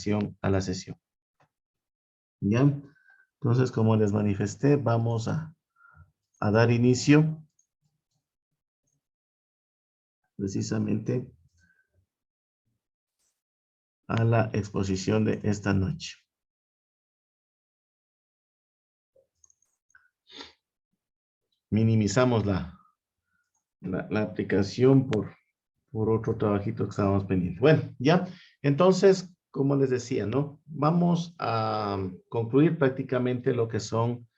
relación a la sesión. ¿Ya? Entonces, como les manifesté, vamos a dar inicio precisamente a la exposición de esta noche. Minimizamos la aplicación por otro trabajito que estábamos pendientes. Bueno, ya, entonces, como les decía, ¿no? Vamos a concluir prácticamente lo que son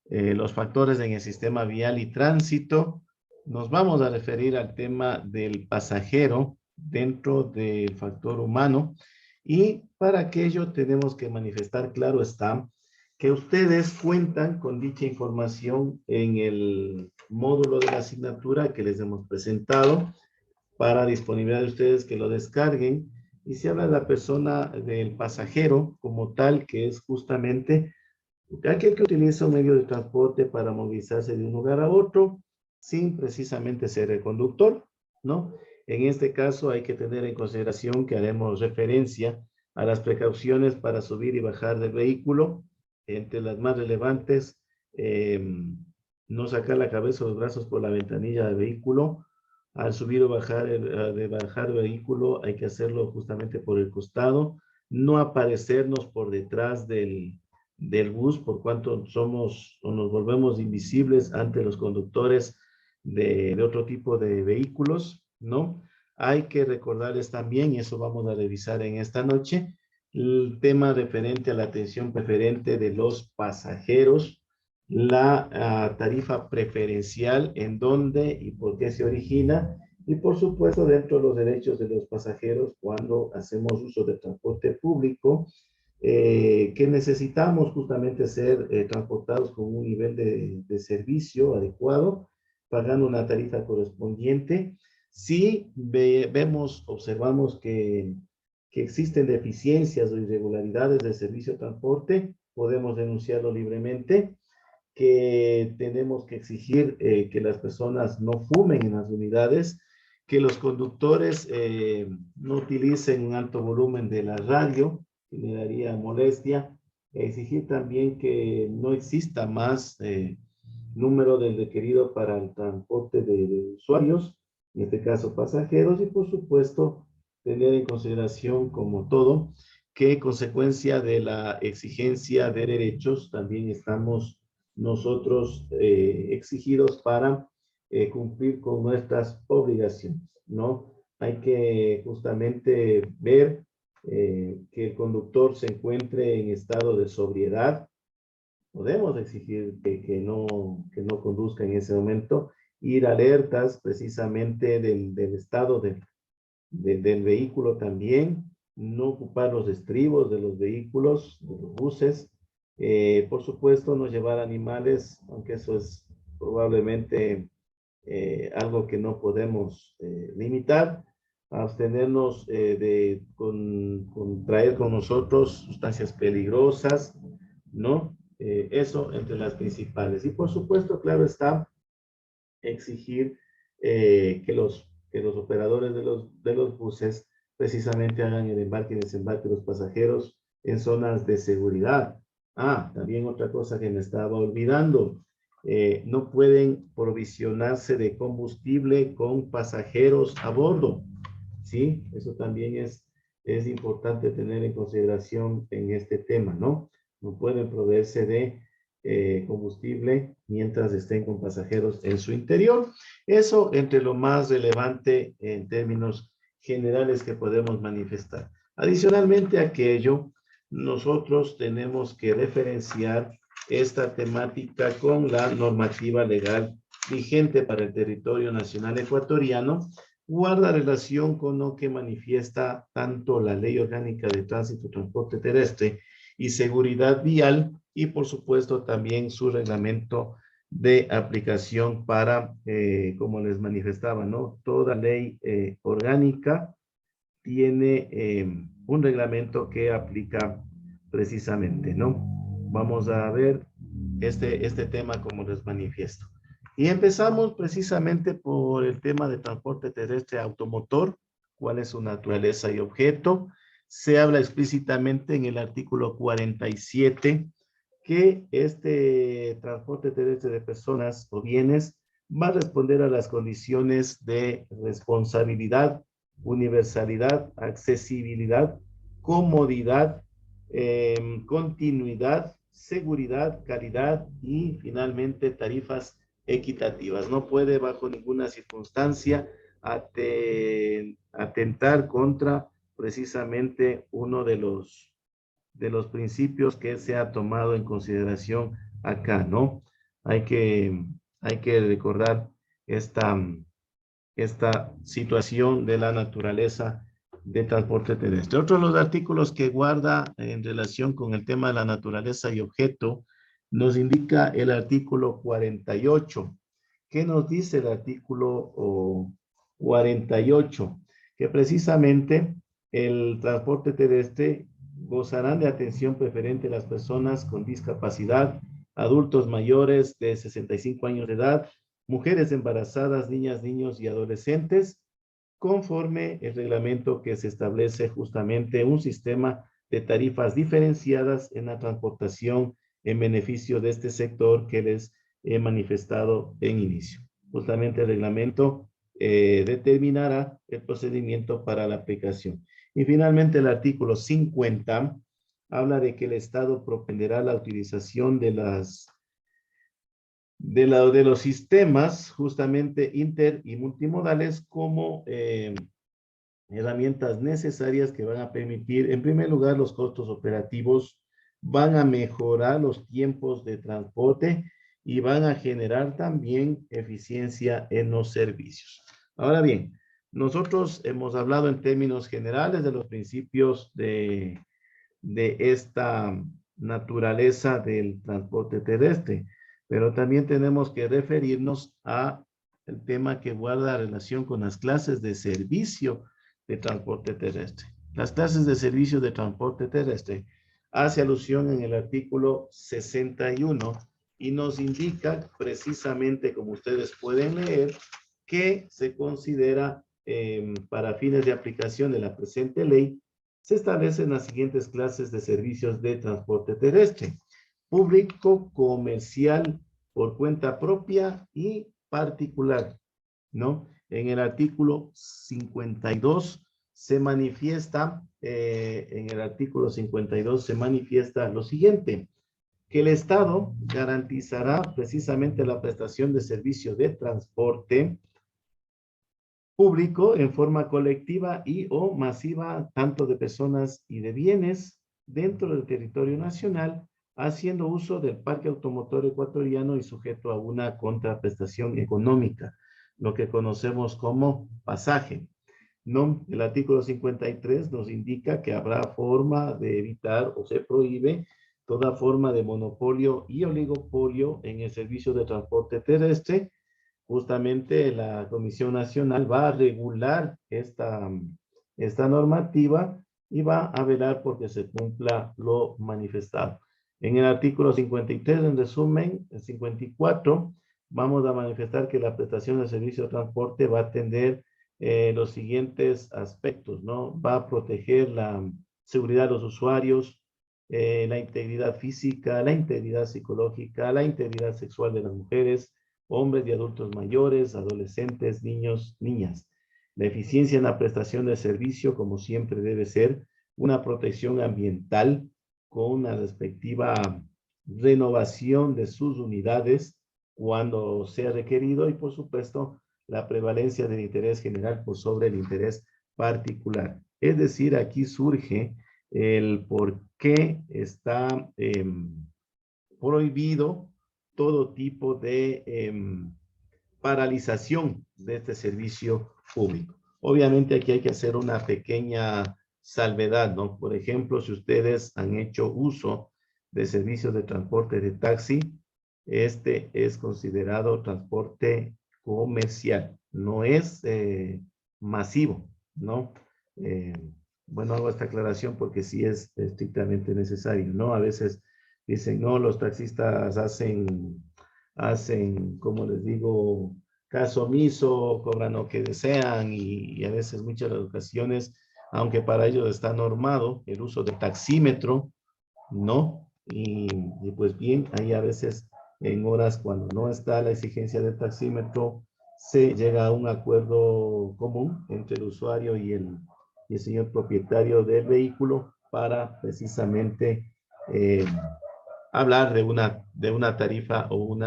los factores en el sistema vial y tránsito. Nos vamos a referir al tema del pasajero dentro del factor humano, y para aquello tenemos que manifestar, claro está, que ustedes cuentan con dicha información en el módulo de la asignatura que les hemos presentado, para disponibilidad de ustedes que lo descarguen. Y se habla de la persona del pasajero como tal, que es justamente aquel que utiliza un medio de transporte para movilizarse de un lugar a otro, sin precisamente ser el conductor, ¿no? En este caso hay que tener en consideración que haremos referencia a las precauciones para subir y bajar del vehículo. Entre las más relevantes, no sacar la cabeza o los brazos por la ventanilla del vehículo. Al subir o bajar, de bajar el vehículo, hay que hacerlo justamente por el costado, no aparecernos por detrás del bus, por cuanto somos o nos volvemos invisibles ante los conductores de otro tipo de vehículos, ¿no? Hay que recordarles también, y eso vamos a revisar en esta noche, el tema referente a la atención preferente de los pasajeros, la tarifa preferencial, en dónde y por qué se origina, y por supuesto dentro de los derechos de los pasajeros cuando hacemos uso de transporte público, que necesitamos justamente ser transportados con un nivel de servicio adecuado, pagando una tarifa correspondiente. Si observamos que existen deficiencias o irregularidades del servicio de transporte, podemos denunciarlo libremente, que tenemos que exigir que las personas no fumen en las unidades, que los conductores no utilicen un alto volumen de la radio, generaría molestia, exigir también que no exista más número del requerido para el transporte de usuarios, en este caso pasajeros, y por supuesto tener en consideración, como todo, que consecuencia de la exigencia de derechos también estamos nosotros exigidos para cumplir con nuestras obligaciones, ¿no? Hay que justamente ver que el conductor se encuentre en estado de sobriedad. Podemos exigir que no conduzca en ese momento, ir alertas precisamente del estado del vehículo también, no ocupar los estribos de los vehículos, de los buses, por supuesto no llevar animales, aunque eso es probablemente algo que no podemos limitar, abstenernos con traer con nosotros sustancias peligrosas, ¿no? Eso entre las principales. Y por supuesto, claro está, exigir que los operadores de los buses precisamente hagan el embarque y desembarque de los pasajeros en zonas de seguridad. También otra cosa que me estaba olvidando, no pueden provisionarse de combustible con pasajeros a bordo, ¿sí? Eso también es importante tener en consideración en este tema, ¿no? No pueden proveerse de combustible mientras estén con pasajeros en su interior. Eso entre lo más relevante en términos generales que podemos manifestar. Adicionalmente a aquello, nosotros tenemos que referenciar esta temática con la normativa legal vigente para el territorio nacional ecuatoriano, guarda relación con lo que manifiesta tanto la Ley Orgánica de Tránsito y Transporte Terrestre y Seguridad Vial, y por supuesto también su reglamento de aplicación para, como les manifestaba, ¿no? Toda ley orgánica tiene un reglamento que aplica precisamente, ¿no? Vamos a ver este tema como les manifiesto. Y empezamos precisamente por el tema de transporte terrestre automotor, cuál es su naturaleza y objeto. se habla explícitamente en el artículo 47 que este transporte terrestre de personas o bienes va a responder a las condiciones de responsabilidad, universalidad, accesibilidad, comodidad, continuidad, seguridad, calidad y finalmente tarifas equitativas. No puede bajo ninguna circunstancia atentar contra precisamente uno de los principios que se ha tomado en consideración acá, ¿no? Hay que, hay que recordar esta, esta situación de la naturaleza de transporte terrestre. Otro de los artículos que guarda en relación con el tema de la naturaleza y objeto nos indica el artículo 48. ¿Qué nos dice el artículo 48? Que precisamente el transporte terrestre gozarán de atención preferente las personas con discapacidad, adultos mayores de 65 años de edad, mujeres embarazadas, niñas, niños y adolescentes, conforme el reglamento que se establece justamente un sistema de tarifas diferenciadas en la transportación en beneficio de este sector que les he manifestado en inicio. Justamente el reglamento determinará el procedimiento para la aplicación. Y finalmente el artículo 50 habla de que el Estado propenderá la utilización de los sistemas justamente inter y multimodales como herramientas necesarias que van a permitir, en primer lugar, los costos operativos, van a mejorar los tiempos de transporte y van a generar también eficiencia en los servicios. Ahora bien, nosotros hemos hablado en términos generales de los principios de esta naturaleza del transporte terrestre, pero también tenemos que referirnos a el tema que guarda relación con las clases de servicio de transporte terrestre. Las clases de servicio de transporte terrestre hace alusión en el artículo 61 y nos indica precisamente, como ustedes pueden leer, que se considera para fines de aplicación de la presente ley, se establecen las siguientes clases de servicios de transporte terrestre: público, comercial, por cuenta propia y particular, ¿no? En el artículo 52 se manifiesta, en el artículo 52 se manifiesta lo siguiente, que el Estado garantizará precisamente la prestación de servicios de transporte público en forma colectiva y o masiva, tanto de personas y de bienes dentro del territorio nacional, haciendo uso del parque automotor ecuatoriano y sujeto a una contraprestación económica, lo que conocemos como pasaje. No, el artículo 53 nos indica que habrá forma de evitar o se prohíbe toda forma de monopolio y oligopolio en el servicio de transporte terrestre. Justamente la Comisión Nacional va a regular esta normativa y va a velar porque se cumpla lo manifestado. En el artículo 53, en resumen, el 54, vamos a manifestar que la prestación de servicio de transporte va a atender los siguientes aspectos, ¿no? Va a proteger la seguridad de los usuarios, la integridad física, la integridad psicológica, la integridad sexual de las mujeres, hombres y adultos mayores, adolescentes, niños, niñas. La eficiencia en la prestación de servicio, como siempre debe ser, una protección ambiental con una respectiva renovación de sus unidades cuando sea requerido y, por supuesto, la prevalencia del interés general por sobre el interés particular. Es decir, aquí surge el por qué está prohibido todo tipo de paralización de este servicio público. Obviamente aquí hay que hacer una pequeña salvedad, ¿no? Por ejemplo, si ustedes han hecho uso de servicios de transporte de taxi, este es considerado transporte comercial, no es masivo, ¿no? Bueno, hago esta aclaración porque sí es estrictamente necesario, ¿no? A veces dicen, no, los taxistas hacen, como les digo, caso omiso, cobran lo que desean y a veces muchas ocasiones aunque para ello está normado el uso del taxímetro, ¿no? Y pues bien, hay a veces en horas cuando no está la exigencia del taxímetro, se llega a un acuerdo común entre el usuario y el señor propietario del vehículo para precisamente hablar de una tarifa o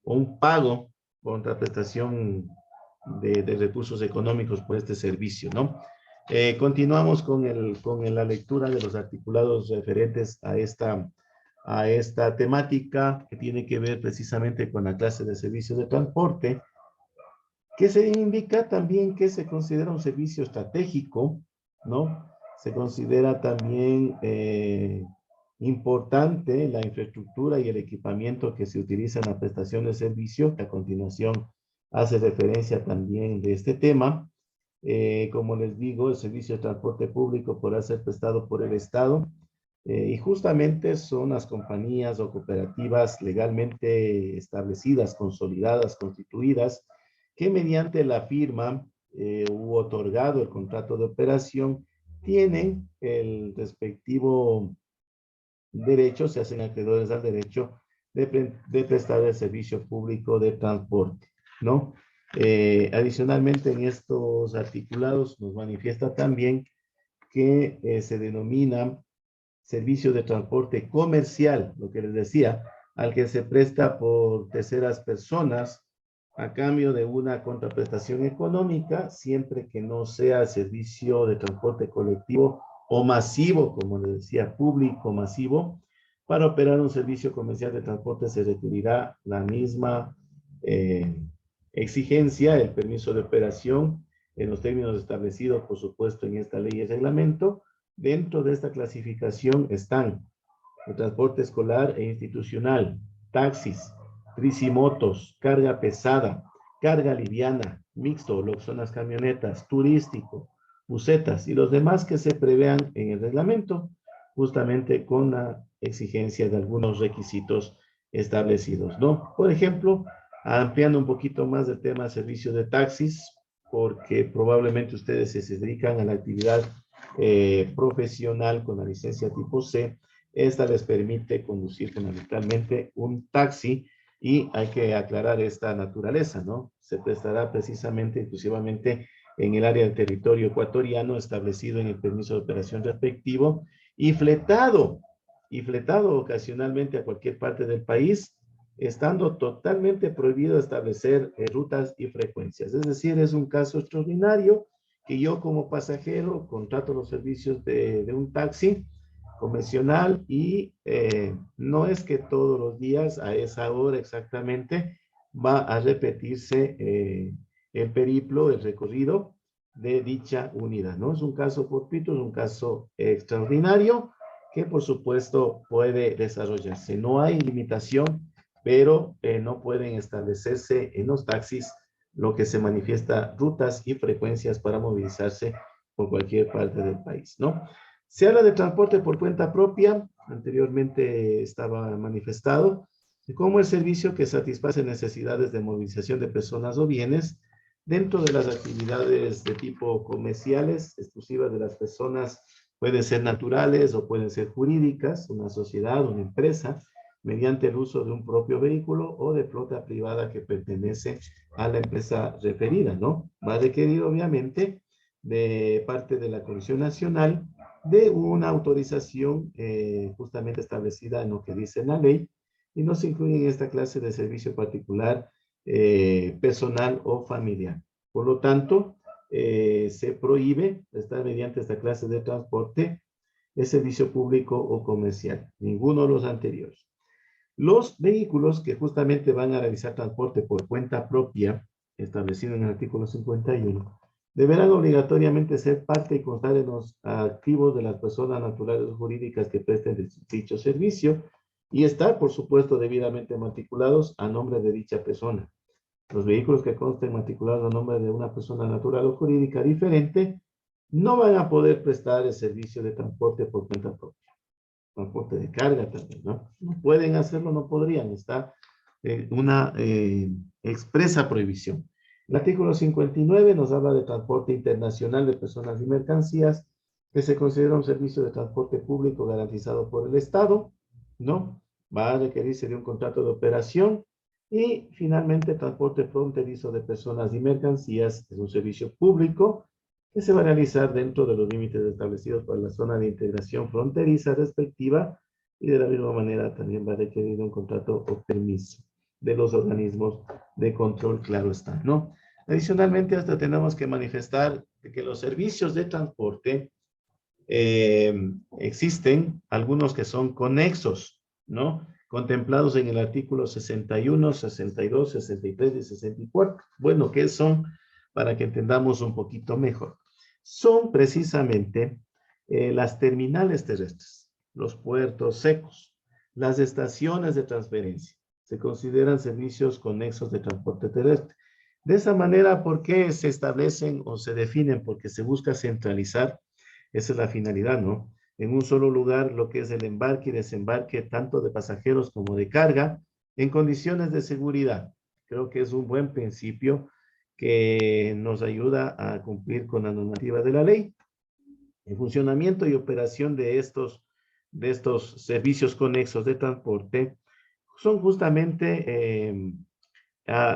un pago contra prestación de recursos económicos por este servicio, ¿no? Continuamos con la lectura de los articulados referentes a esta temática que tiene que ver precisamente con la clase de servicios de transporte, que se indica también que se considera un servicio estratégico, ¿no? Se considera también importante la infraestructura y el equipamiento que se utiliza en la prestación de servicio, que a continuación hace referencia también de este tema. Como les digo, el servicio de transporte público podrá ser prestado por el Estado y justamente son las compañías o cooperativas legalmente establecidas, consolidadas, constituidas, que mediante la firma u otorgado el contrato de operación tienen el respectivo derecho, se hacen acreedores al derecho de prestar el servicio público de transporte, ¿no? Adicionalmente, en estos articulados nos manifiesta también que se denomina servicio de transporte comercial, lo que les decía, al que se presta por terceras personas a cambio de una contraprestación económica, siempre que no sea servicio de transporte colectivo o masivo, como les decía, público masivo. Para operar un servicio comercial de transporte se requerirá la misma exigencia, el permiso de operación, en los términos establecidos, por supuesto, en esta ley y reglamento. Dentro de esta clasificación están el transporte escolar e institucional, taxis, tricimotos, carga pesada, carga liviana, mixto, lo que son las camionetas, turístico, busetas y los demás que se prevean en el reglamento, justamente con la exigencia de algunos requisitos establecidos, ¿no? Por ejemplo, ampliando un poquito más el tema de servicio de taxis, porque probablemente ustedes se dedican a la actividad profesional con la licencia tipo C. Esta les permite conducir fundamentalmente un taxi y hay que aclarar esta naturaleza, ¿no? Se prestará precisamente, exclusivamente en el área del territorio ecuatoriano establecido en el permiso de operación respectivo y fletado ocasionalmente a cualquier parte del país, estando totalmente prohibido establecer rutas y frecuencias. Es decir, es un caso extraordinario que yo como pasajero contrato los servicios de un taxi convencional y no es que todos los días a esa hora exactamente va a repetirse el periplo, el recorrido de dicha unidad, ¿no? Es un caso fortuito, es un caso extraordinario que por supuesto puede desarrollarse. No hay limitación, pero no pueden establecerse en los taxis lo que se manifiesta rutas y frecuencias para movilizarse por cualquier parte del país, ¿no? Se habla de transporte por cuenta propia, anteriormente estaba manifestado, como el servicio que satisface necesidades de movilización de personas o bienes dentro de las actividades de tipo comerciales, exclusivas de las personas, pueden ser naturales o pueden ser jurídicas, una sociedad, una empresa, mediante el uso de un propio vehículo o de flota privada que pertenece a la empresa referida, ¿no? Va a requerir, obviamente, de parte de la Comisión Nacional de una autorización justamente establecida en lo que dice la ley y no se incluye en esta clase de servicio particular personal o familiar. Por lo tanto, se prohíbe estar mediante esta clase de transporte el servicio público o comercial, ninguno de los anteriores. Los vehículos que justamente van a realizar transporte por cuenta propia, establecido en el artículo 51, deberán obligatoriamente ser parte y constar en los activos de las personas naturales o jurídicas que presten dicho servicio y estar, por supuesto, debidamente matriculados a nombre de dicha persona. Los vehículos que consten matriculados a nombre de una persona natural o jurídica diferente no van a poder prestar el servicio de transporte por cuenta propia. Transporte de carga también, ¿no? No pueden hacerlo, no podrían, está una expresa prohibición. El artículo 59 nos habla de transporte internacional de personas y mercancías, que se considera un servicio de transporte público garantizado por el Estado, ¿no? Va a requerirse de un contrato de operación. Y finalmente, transporte fronterizo de personas y mercancías es un servicio público que se va a realizar dentro de los límites establecidos por la zona de integración fronteriza respectiva, y de la misma manera también va a requerir un contrato o permiso de los organismos de control, claro está, ¿no? Adicionalmente, hasta tenemos que manifestar que los servicios de transporte existen algunos que son conexos, ¿no? Contemplados en el artículo 61, 62, 63 y 64. Bueno, ¿qué son? Para que entendamos un poquito mejor. Son precisamente las terminales terrestres, los puertos secos, las estaciones de transferencia. Se consideran servicios conexos de transporte terrestre. De esa manera, ¿por qué se establecen o se definen? Porque se busca centralizar. Esa es la finalidad, ¿no? En un solo lugar lo que es el embarque y desembarque tanto de pasajeros como de carga en condiciones de seguridad. Creo que es un buen principio que nos ayuda a cumplir con la normativa de la ley. El funcionamiento y operación de estos servicios conexos de transporte son justamente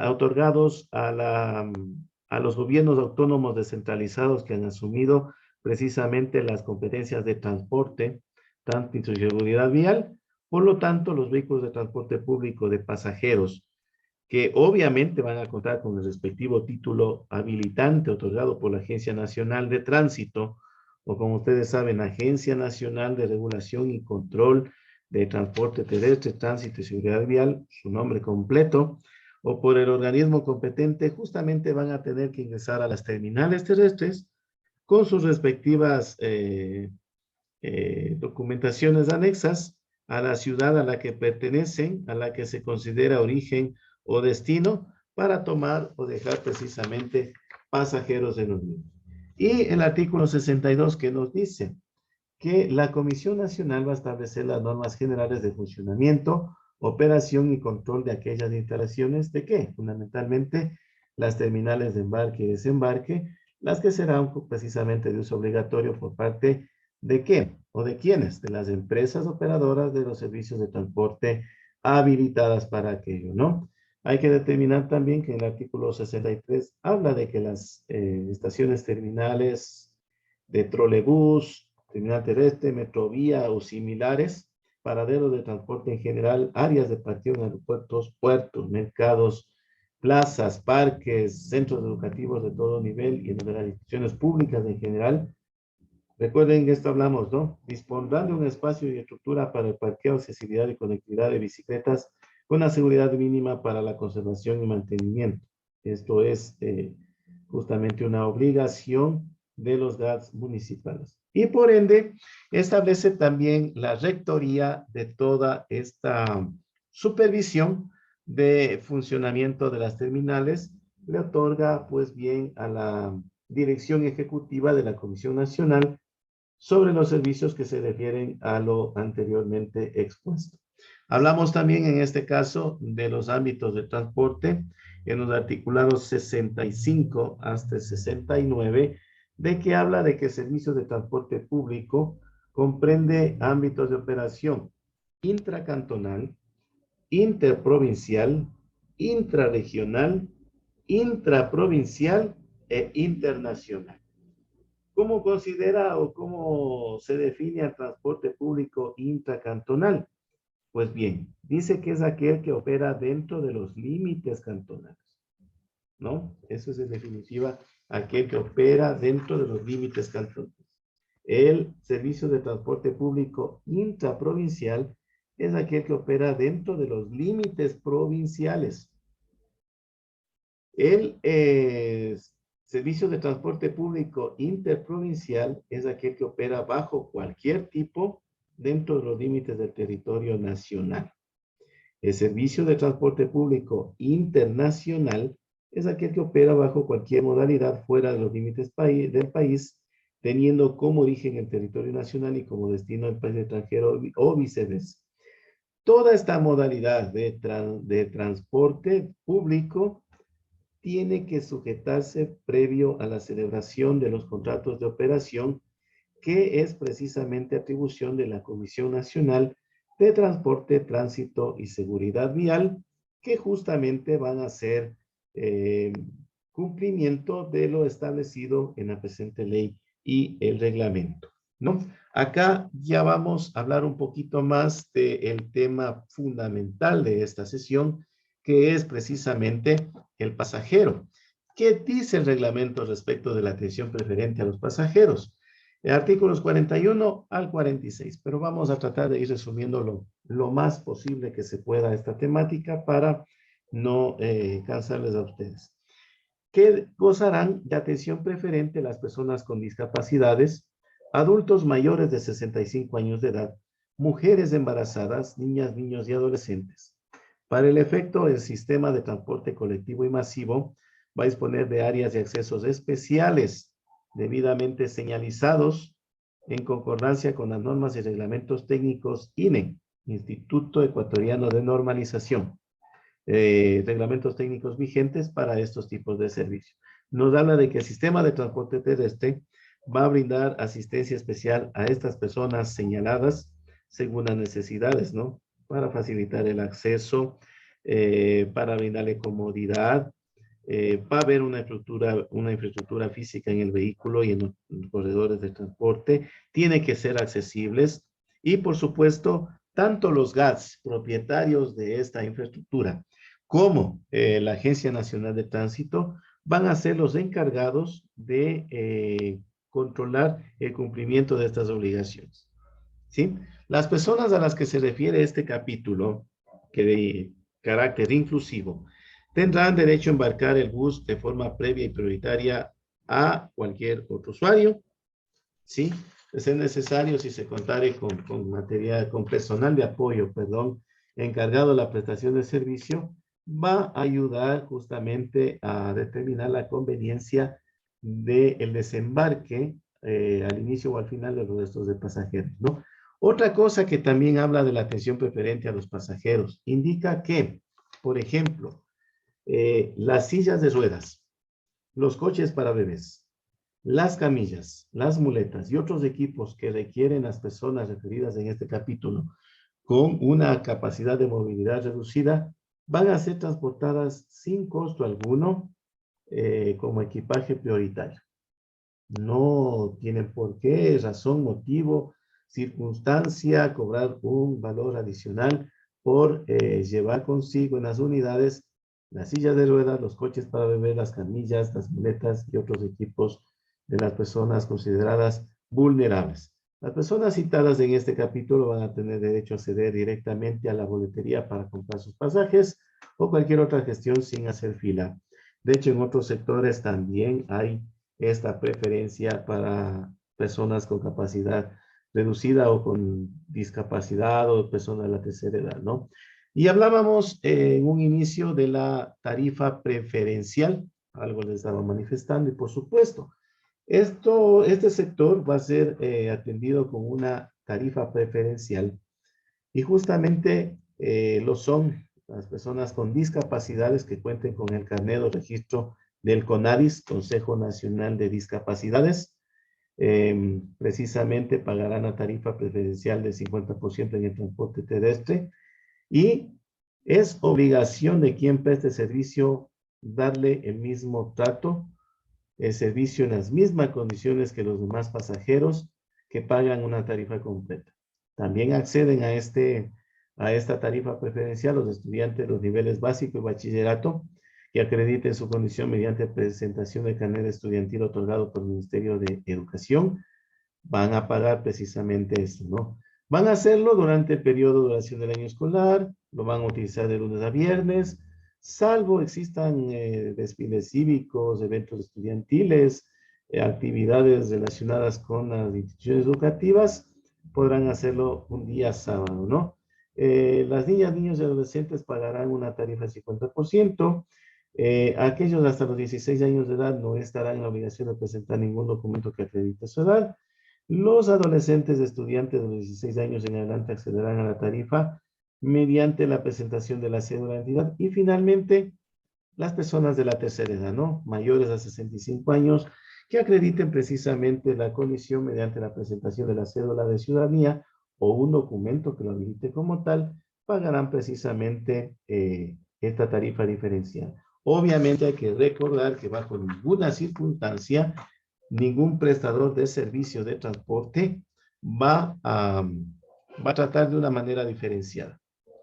otorgados a los gobiernos autónomos descentralizados que han asumido precisamente las competencias de transporte, tránsito y seguridad vial. Por lo tanto, los vehículos de transporte público de pasajeros, que obviamente van a contar con el respectivo título habilitante otorgado por la Agencia Nacional de Tránsito, o como ustedes saben, Agencia Nacional de Regulación y Control de Transporte Terrestre, Tránsito y Seguridad Vial, su nombre completo, o por el organismo competente, justamente van a tener que ingresar a las terminales terrestres con sus respectivas documentaciones anexas a la ciudad a la que pertenecen, a la que se considera origen o destino, para tomar o dejar precisamente pasajeros en los mismos. Y el artículo 62 que nos dice que la Comisión Nacional va a establecer las normas generales de funcionamiento, operación y control de aquellas instalaciones de qué? Fundamentalmente las terminales de embarque y desembarque, las que serán precisamente de uso obligatorio por parte de qué o de quiénes, de las empresas operadoras de los servicios de transporte habilitadas para aquello, ¿no? Hay que determinar también que en el artículo 63 habla de que las estaciones terminales de trolebús, terminal terrestre, metrovía o similares, paraderos de transporte en general, áreas de parqueo en aeropuertos, puertos, mercados, plazas, parques, centros educativos de todo nivel y en las instituciones públicas en general. Recuerden que esto hablamos, ¿no? Dispondrán de un espacio y estructura para el parqueo, accesibilidad y conectividad de bicicletas con la seguridad mínima para la conservación y mantenimiento. Esto es justamente una obligación de los GATS municipales. Y por ende, establece también la rectoría de toda esta supervisión de funcionamiento de las terminales. Le otorga, pues bien, a la Dirección Ejecutiva de la Comisión Nacional sobre los servicios que se refieren a lo anteriormente expuesto. Hablamos también en este caso de los ámbitos de transporte en los articulados 65 hasta 69, de que habla de que servicios de transporte público comprende ámbitos de operación intracantonal, interprovincial, intrarregional, intraprovincial e internacional. ¿Cómo considera o cómo se define el transporte público intracantonal? Pues bien, dice que es aquel que opera dentro de los límites cantonales, ¿no? Eso es en definitiva aquel que opera dentro de los límites cantonales. El servicio de transporte público intraprovincial es aquel que opera dentro de los límites provinciales. El servicio de transporte público interprovincial es aquel que opera bajo cualquier tipo dentro de los límites del territorio nacional. El servicio de transporte público internacional es aquel que opera bajo cualquier modalidad fuera de los límites del país, teniendo como origen el territorio nacional y como destino el país extranjero o viceversa. Toda esta modalidad de transporte público tiene que sujetarse previo a la celebración de los contratos de operación, que es precisamente atribución de la Comisión Nacional de Transporte, Tránsito y Seguridad Vial, que justamente van a hacer cumplimiento de lo establecido en la presente ley y el reglamento, ¿no? Acá ya vamos a hablar un poquito más del tema fundamental de esta sesión, que es precisamente el pasajero. ¿Qué dice el reglamento respecto de la atención preferente a los pasajeros? Artículos 41 al 46, pero vamos a tratar de ir resumiendo lo más posible que se pueda esta temática para no cansarles a ustedes. Que gozarán de atención preferente las personas con discapacidades, adultos mayores de 65 años de edad, mujeres embarazadas, niñas, niños y adolescentes. Para el efecto, el sistema de transporte colectivo y masivo va a disponer de áreas de accesos especiales debidamente señalizados en concordancia con las normas y reglamentos técnicos INE, Instituto Ecuatoriano de Normalización, reglamentos técnicos vigentes para estos tipos de servicios. Nos habla de que el sistema de transporte terrestre va a brindar asistencia especial a estas personas señaladas según las necesidades, ¿no? Para facilitar el acceso, para brindarle comodidad, va a haber una infraestructura física en el vehículo y en los corredores de transporte, tiene que ser accesibles y, por supuesto, tanto los GATS, propietarios de esta infraestructura, como la Agencia Nacional de Tránsito, van a ser los encargados de controlar el cumplimiento de estas obligaciones, ¿sí? Las personas a las que se refiere este capítulo, que de carácter inclusivo, tendrán derecho a embarcar el bus de forma previa y prioritaria a cualquier otro usuario, ¿sí? De ser necesario, si se contare con material, con personal de apoyo, perdón, encargado de la prestación de servicio, va a ayudar justamente a determinar la conveniencia del desembarque al inicio o al final de los restos de pasajeros, ¿no? Otra cosa que también habla de la atención preferente a los pasajeros, indica que, por ejemplo, las sillas de ruedas, los coches para bebés, las camillas, las muletas y otros equipos que requieren las personas referidas en este capítulo con una capacidad de movilidad reducida van a ser transportadas sin costo alguno como equipaje prioritario. No tienen por qué, razón, motivo, circunstancia, cobrar un valor adicional por llevar consigo en las unidades las sillas de ruedas, los coches para bebé, las camillas, las muletas y otros equipos de las personas consideradas vulnerables. Las personas citadas en este capítulo van a tener derecho a acceder directamente a la boletería para comprar sus pasajes o cualquier otra gestión sin hacer fila. De hecho, en otros sectores también hay esta preferencia para personas con capacidad reducida o con discapacidad o personas de la tercera edad, ¿no? Y hablábamos en un inicio de la tarifa preferencial, algo les estaba manifestando, y por supuesto, este sector va a ser atendido con una tarifa preferencial y justamente lo son las personas con discapacidades que cuenten con el carnet o registro del CONADIS, Consejo Nacional de Discapacidades. Precisamente pagarán la tarifa preferencial del 50% en el transporte terrestre y es obligación de quien preste servicio darle el mismo trato, el servicio en las mismas condiciones que los demás pasajeros que pagan una tarifa completa. También acceden a esta tarifa preferencial los estudiantes de los niveles básico y bachillerato que acrediten su condición mediante presentación de carnet estudiantil otorgado por el Ministerio de Educación. Van a pagar precisamente esto, ¿no? Van a hacerlo durante el periodo de duración del año escolar, lo van a utilizar de lunes a viernes, salvo existan desfiles cívicos, eventos estudiantiles, actividades relacionadas con las instituciones educativas, podrán hacerlo un día sábado, ¿no? Las niñas, niños y adolescentes pagarán una tarifa del 50%. Aquellos hasta los 16 años de edad no estarán en la obligación de presentar ningún documento que acredite su edad. Los adolescentes estudiantes de los 16 años en adelante accederán a la tarifa mediante la presentación de la cédula de identidad. Y finalmente, las personas de la tercera edad, ¿no? Mayores a 65 años, que acrediten precisamente la condición mediante la presentación de la cédula de ciudadanía o un documento que lo habilite como tal, pagarán precisamente esta tarifa diferencial. Obviamente hay que recordar que bajo ninguna circunstancia, ningún prestador de servicio de transporte va a tratar de una manera diferenciada.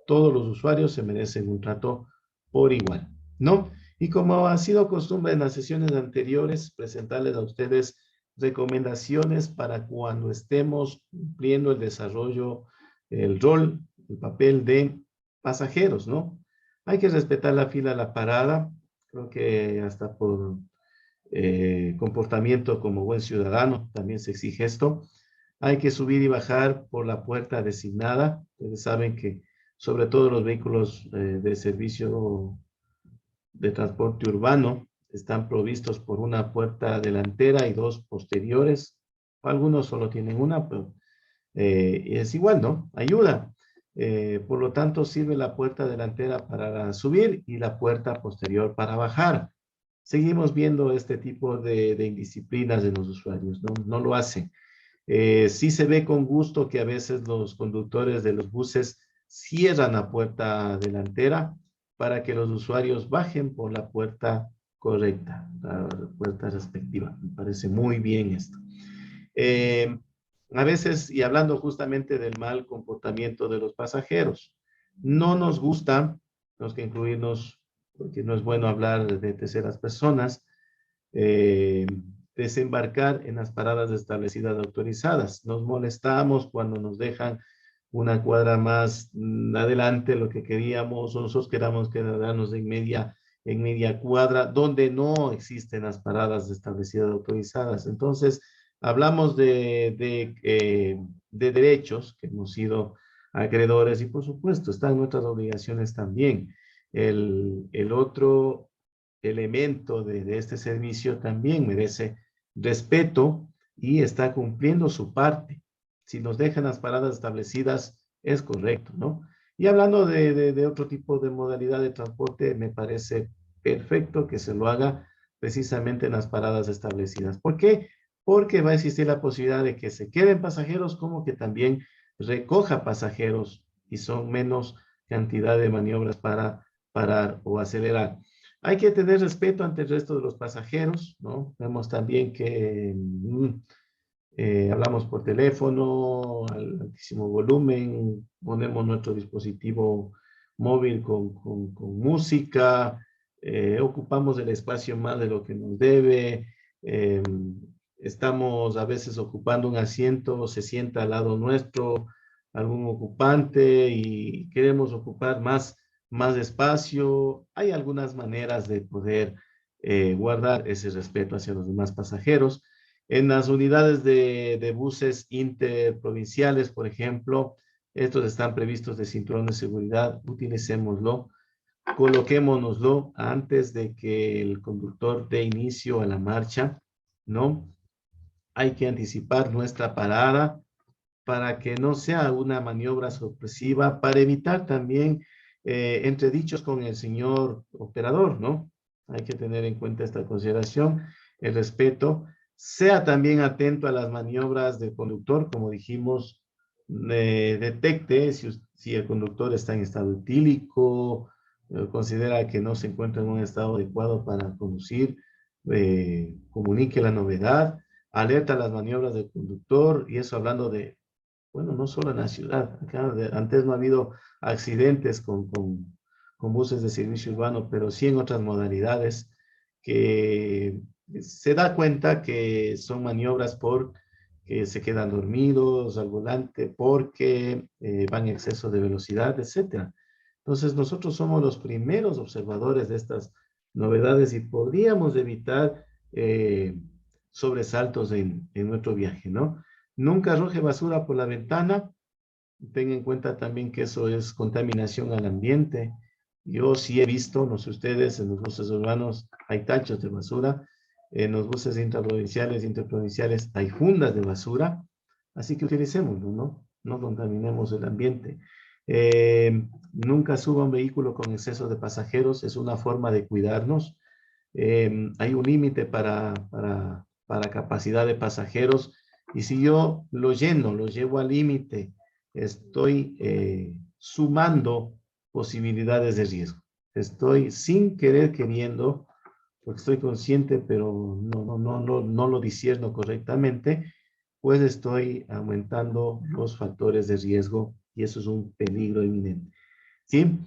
Todos los usuarios se merecen un trato por igual, ¿no? Y como ha sido costumbre en las sesiones anteriores, presentarles a ustedes recomendaciones para cuando estemos cumpliendo el desarrollo, el rol, el papel de pasajeros, ¿no? Hay que respetar la fila, la parada, creo que hasta por comportamiento como buen ciudadano también se exige esto. Hay que subir y bajar por la puerta designada. Ustedes saben que sobre todo los vehículos de servicio de transporte urbano están provistos por una puerta delantera y dos posteriores. Algunos solo tienen una, pero es igual, ¿no? Ayuda. Por lo tanto, sirve la puerta delantera para subir y la puerta posterior para bajar. Seguimos viendo este tipo de indisciplinas de los usuarios, ¿no? No lo hacen. Sí se ve con gusto que a veces los conductores de los buses cierran la puerta delantera para que los usuarios bajen por la puerta correcta, la puerta respectiva. Me parece muy bien esto. Eh, a veces, y hablando justamente del mal comportamiento de los pasajeros, no nos gusta, tenemos que incluirnos, porque no es bueno hablar de terceras personas, eh, desembarcar en las paradas establecidas autorizadas. Nos molestamos cuando nos dejan una cuadra más adelante lo que queríamos, o nosotros queramos quedarnos en media cuadra, donde no existen las paradas establecidas autorizadas. Entonces, hablamos de derechos que hemos sido acreedores y por supuesto están nuestras obligaciones también. El otro elemento de este servicio también merece respeto y está cumpliendo su parte. Si nos dejan las paradas establecidas, es correcto, ¿no? Y hablando de otro tipo de modalidad de transporte, me parece perfecto que se lo haga precisamente en las paradas establecidas. ¿Por qué? Porque va a existir la posibilidad de que se queden pasajeros como que también recoja pasajeros y son menos cantidad de maniobras para parar o acelerar. Hay que tener respeto ante el resto de los pasajeros, ¿no? Vemos también que hablamos por teléfono, al altísimo volumen, ponemos nuestro dispositivo móvil con música, ocupamos el espacio más de lo que nos debe, eh, estamos a veces ocupando un asiento, se sienta al lado nuestro algún ocupante y queremos ocupar más espacio. Hay algunas maneras de poder guardar ese respeto hacia los demás pasajeros. En las unidades de buses interprovinciales, por ejemplo, estos están previstos de cinturón de seguridad, utilicémoslo, coloquémonoslo antes de que el conductor dé inicio a la marcha, ¿no? Hay que anticipar nuestra parada para que no sea una maniobra sorpresiva, para evitar también entredichos con el señor operador, ¿no? Hay que tener en cuenta esta consideración, el respeto. Sea también atento a las maniobras del conductor, como dijimos, detecte si el conductor está en estado etílico, considera que no se encuentra en un estado adecuado para conducir, comunique la novedad, alerta a las maniobras del conductor, y eso hablando de, bueno, no solo en la ciudad, acá antes no ha habido accidentes con buses de servicio urbano, pero sí en otras modalidades que se da cuenta que son maniobras por que se quedan dormidos al volante, porque van en exceso de velocidad, etcétera. Entonces nosotros somos los primeros observadores de estas novedades y podríamos evitar sobresaltos en nuestro viaje, ¿no? Nunca arroje basura por la ventana. Tenga en cuenta también que eso es contaminación al ambiente. Yo sí he visto, no sé ustedes, en los buses urbanos hay tachos de basura. En los buses intraprovinciales, interprovinciales hay fundas de basura. Así que utilicémoslo, ¿no? No contaminemos el ambiente. Nunca suba un vehículo con exceso de pasajeros, es una forma de cuidarnos. Hay un límite para capacidad de pasajeros y si yo lo lleno, lo llevo al límite, estoy sumando posibilidades de riesgo. Estoy sin querer queriendo, porque estoy consciente, pero no lo discierno correctamente, pues estoy aumentando los factores de riesgo y eso es un peligro inminente. ¿Sí?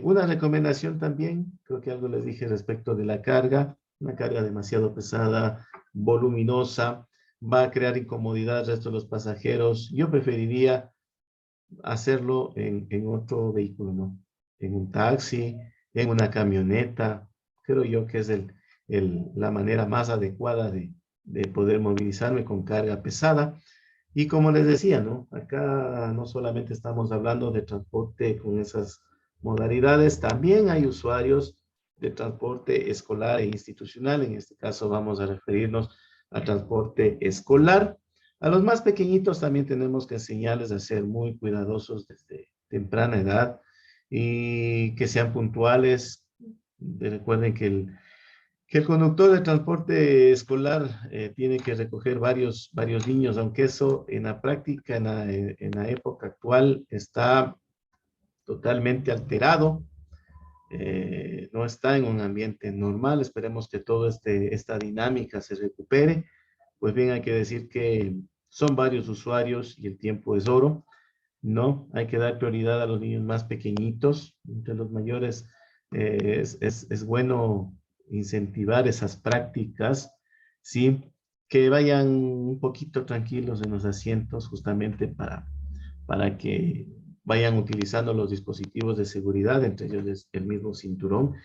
Una recomendación también, creo que algo les dije respecto de la carga, una carga demasiado pesada, voluminosa, va a crear incomodidad al resto de los pasajeros. Yo preferiría hacerlo en otro vehículo, ¿no? En un taxi, en una camioneta. Creo yo que es la manera más adecuada de poder movilizarme con carga pesada. Y como les decía, ¿no? Acá no solamente estamos hablando de transporte con esas modalidades, también hay usuarios de transporte escolar e institucional. En este caso vamos a referirnos al transporte escolar. A los más pequeñitos también tenemos que enseñarles a ser muy cuidadosos desde temprana edad y que sean puntuales. Recuerden que el conductor de transporte escolar tiene que recoger varios niños, aunque eso en la práctica, en la época actual, está totalmente alterado. No está en un ambiente normal. Esperemos que toda esta dinámica se recupere. Pues bien, hay que decir que son varios usuarios y el tiempo es oro. No, hay que dar prioridad a los niños más pequeñitos. Entre los mayores es bueno incentivar esas prácticas, ¿sí? Que vayan un poquito tranquilos en los asientos justamente para que vayan utilizando los dispositivos de seguridad, entre ellos el mismo cinturón,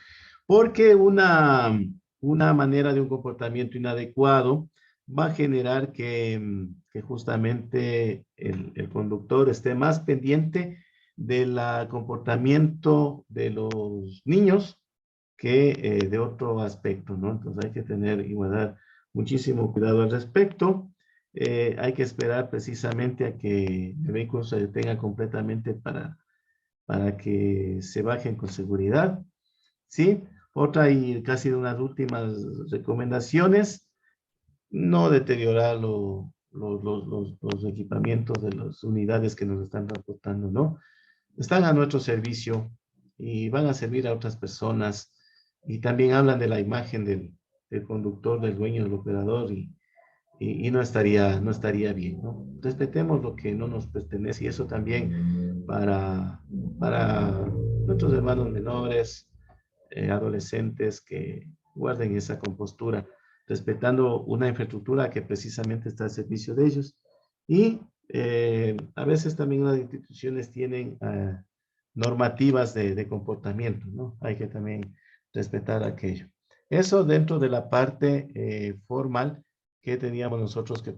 porque una manera de un comportamiento inadecuado va a generar que justamente el conductor esté más pendiente del comportamiento de los niños que de otro aspecto, ¿no? Entonces hay que tener y guardar muchísimo cuidado al respecto. Hay que esperar precisamente a que el vehículo se detenga completamente para que se bajen con seguridad, ¿sí? Otra y casi de unas últimas recomendaciones, no deteriorar los equipamientos de las unidades que nos están transportando, ¿no? Están a nuestro servicio y van a servir a otras personas y también hablan de la imagen del conductor, del dueño, del operador y no estaría bien, ¿no? Respetemos lo que no nos pertenece y eso también para nuestros hermanos menores, adolescentes que guarden esa compostura, respetando una infraestructura que precisamente está al servicio de ellos. Y a veces también las instituciones tienen normativas de comportamiento, ¿no? Hay que también respetar aquello. Eso dentro de la parte formal que teníamos nosotros que